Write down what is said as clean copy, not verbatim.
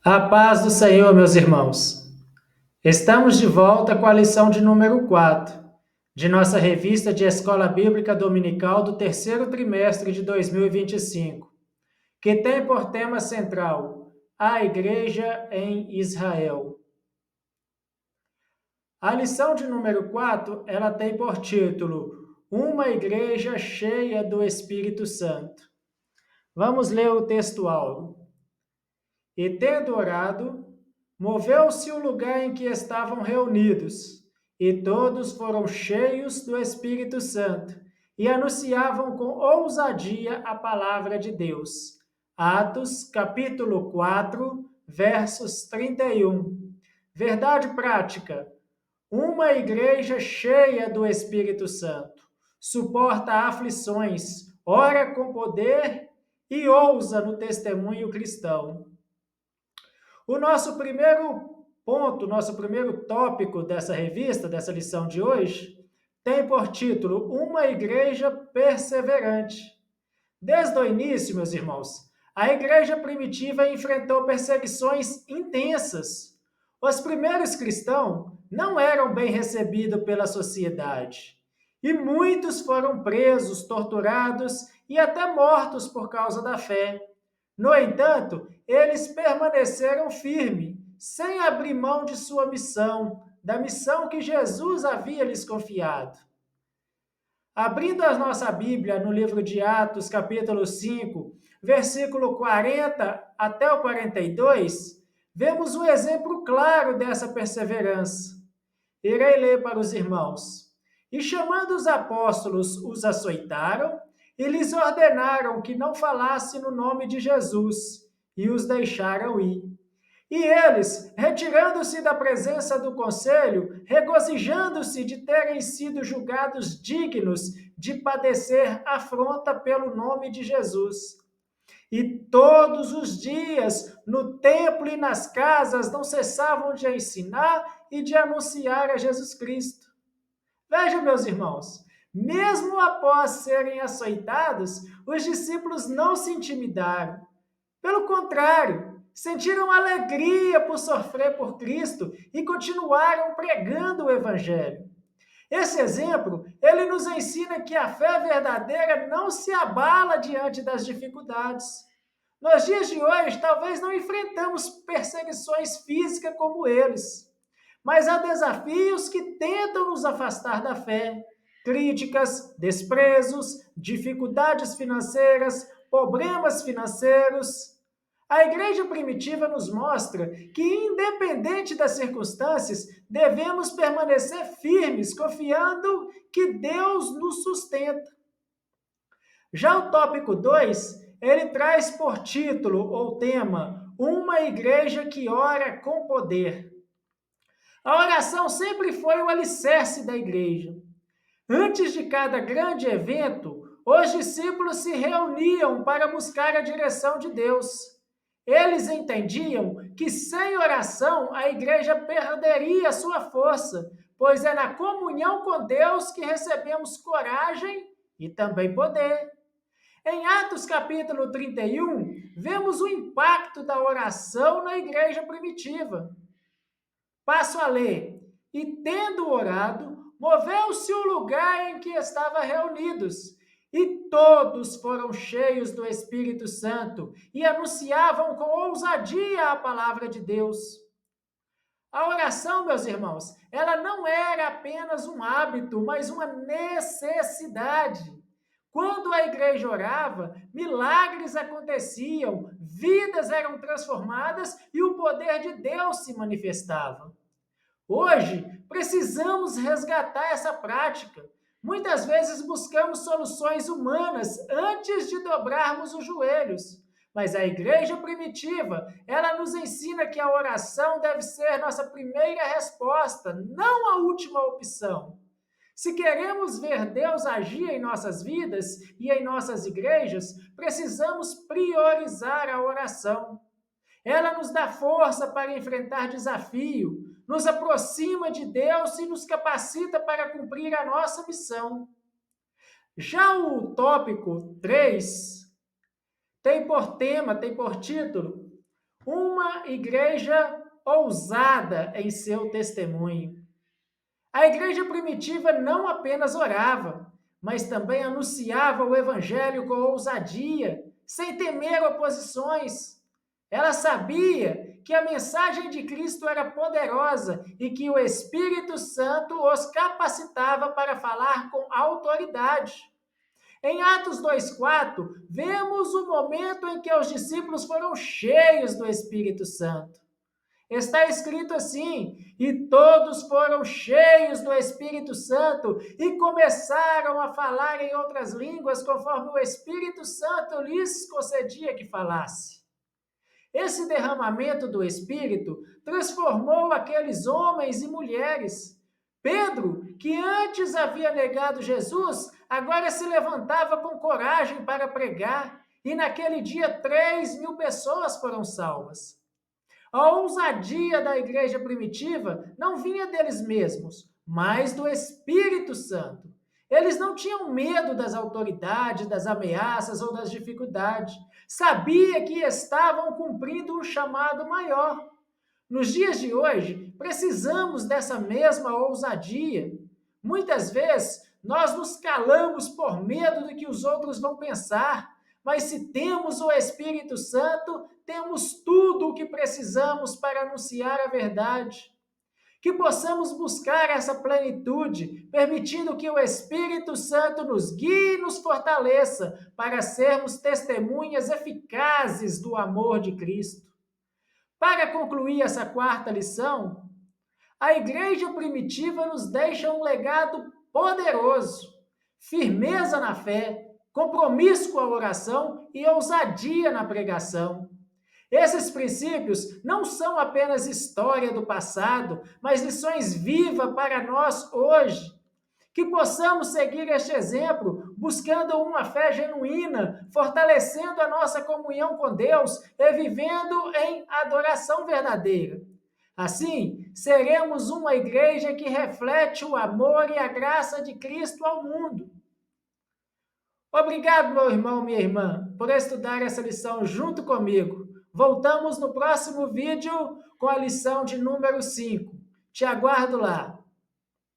A paz do Senhor, meus irmãos. Estamos de volta com a lição de número 4 de nossa revista de Escola Bíblica Dominical do terceiro trimestre de 2025, que tem por tema central a Igreja em Israel. A lição de número 4, ela tem por título Uma Igreja Cheia do Espírito Santo. Vamos ler o textual. E tendo orado, moveu-se o lugar em que estavam reunidos, e todos foram cheios do Espírito Santo, e anunciavam com ousadia a palavra de Deus. Atos, capítulo 4, versos 31. Verdade prática. Uma igreja cheia do Espírito Santo suporta aflições, ora com poder e ousa no testemunho cristão. O nosso primeiro ponto, nosso primeiro tópico dessa revista, dessa lição de hoje, tem por título Uma Igreja Perseverante. Desde o início, meus irmãos, a igreja primitiva enfrentou perseguições intensas. Os primeiros cristãos não eram bem recebidos pela sociedade. E muitos foram presos, torturados e até mortos por causa da fé. No entanto, eles permaneceram firmes, sem abrir mão de sua missão, da missão que Jesus havia lhes confiado. Abrindo a nossa Bíblia no livro de Atos, capítulo 5, versículo 40 até o 42, vemos um exemplo claro dessa perseverança. Irei ler para os irmãos. E chamando os apóstolos, os açoitaram e lhes ordenaram que não falassem no nome de Jesus, e os deixaram ir. E eles, retirando-se da presença do conselho, regozijando-se de terem sido julgados dignos de padecer afronta pelo nome de Jesus. E todos os dias, no templo e nas casas, não cessavam de ensinar e de anunciar a Jesus Cristo. Vejam, meus irmãos, mesmo após serem açoitados, os discípulos não se intimidaram. Pelo contrário, sentiram alegria por sofrer por Cristo e continuaram pregando o Evangelho. Esse exemplo, ele nos ensina que a fé verdadeira não se abala diante das dificuldades. Nos dias de hoje, talvez não enfrentamos perseguições físicas como eles, mas há desafios que tentam nos afastar da fé. Críticas, desprezos, dificuldades financeiras, problemas financeiros. A igreja primitiva nos mostra que, independente das circunstâncias, devemos permanecer firmes, confiando que Deus nos sustenta. Já o tópico 2, ele traz por título ou tema Uma Igreja que Ora com Poder. A oração sempre foi o alicerce da igreja. Antes de cada grande evento, os discípulos se reuniam para buscar a direção de Deus. Eles entendiam que sem oração a igreja perderia sua força, pois é na comunhão com Deus que recebemos coragem e também poder. Em Atos capítulo 31, vemos o impacto da oração na igreja primitiva. Passo a ler. E tendo orado, moveu-se o lugar em que estavam reunidos, e todos foram cheios do Espírito Santo e anunciavam com ousadia a palavra de Deus. A oração, meus irmãos, ela não era apenas um hábito, mas uma necessidade. Quando a igreja orava, milagres aconteciam, vidas eram transformadas e o poder de Deus se manifestava. Hoje, precisamos resgatar essa prática. Muitas vezes buscamos soluções humanas antes de dobrarmos os joelhos. Mas a igreja primitiva, ela nos ensina que a oração deve ser nossa primeira resposta, não a última opção. Se queremos ver Deus agir em nossas vidas e em nossas igrejas, precisamos priorizar a oração. Ela nos dá força para enfrentar desafio, nos aproxima de Deus e nos capacita para cumprir a nossa missão. Já o tópico 3 tem por tema, tem por título, uma igreja ousada em seu testemunho. A igreja primitiva não apenas orava, mas também anunciava o evangelho com ousadia, sem temer oposições. Ela sabia que a mensagem de Cristo era poderosa e que o Espírito Santo os capacitava para falar com autoridade. Em Atos 2,4, vemos o momento em que os discípulos foram cheios do Espírito Santo. Está escrito assim: e todos foram cheios do Espírito Santo e começaram a falar em outras línguas, conforme o Espírito Santo lhes concedia que falasse. Esse derramamento do Espírito transformou aqueles homens e mulheres. Pedro, que antes havia negado Jesus, agora se levantava com coragem para pregar, e naquele dia 3.000 pessoas foram salvas. A ousadia da igreja primitiva não vinha deles mesmos, mas do Espírito Santo. Eles não tinham medo das autoridades, das ameaças ou das dificuldades. Sabia que estavam cumprindo um chamado maior. Nos dias de hoje, precisamos dessa mesma ousadia. Muitas vezes, nós nos calamos por medo do que os outros vão pensar, mas se temos o Espírito Santo, temos tudo o que precisamos para anunciar a verdade. Que possamos buscar essa plenitude, permitindo que o Espírito Santo nos guie e nos fortaleça para sermos testemunhas eficazes do amor de Cristo. Para concluir essa quarta lição, a igreja primitiva nos deixa um legado poderoso, firmeza na fé, compromisso com a oração e ousadia na pregação. Esses princípios não são apenas história do passado, mas lições vivas para nós hoje. Que possamos seguir este exemplo, buscando uma fé genuína, fortalecendo a nossa comunhão com Deus e vivendo em adoração verdadeira. Assim, seremos uma igreja que reflete o amor e a graça de Cristo ao mundo. Obrigado, meu irmão, minha irmã, por estudar essa lição junto comigo. Voltamos no próximo vídeo com a lição de número 5. Te aguardo lá.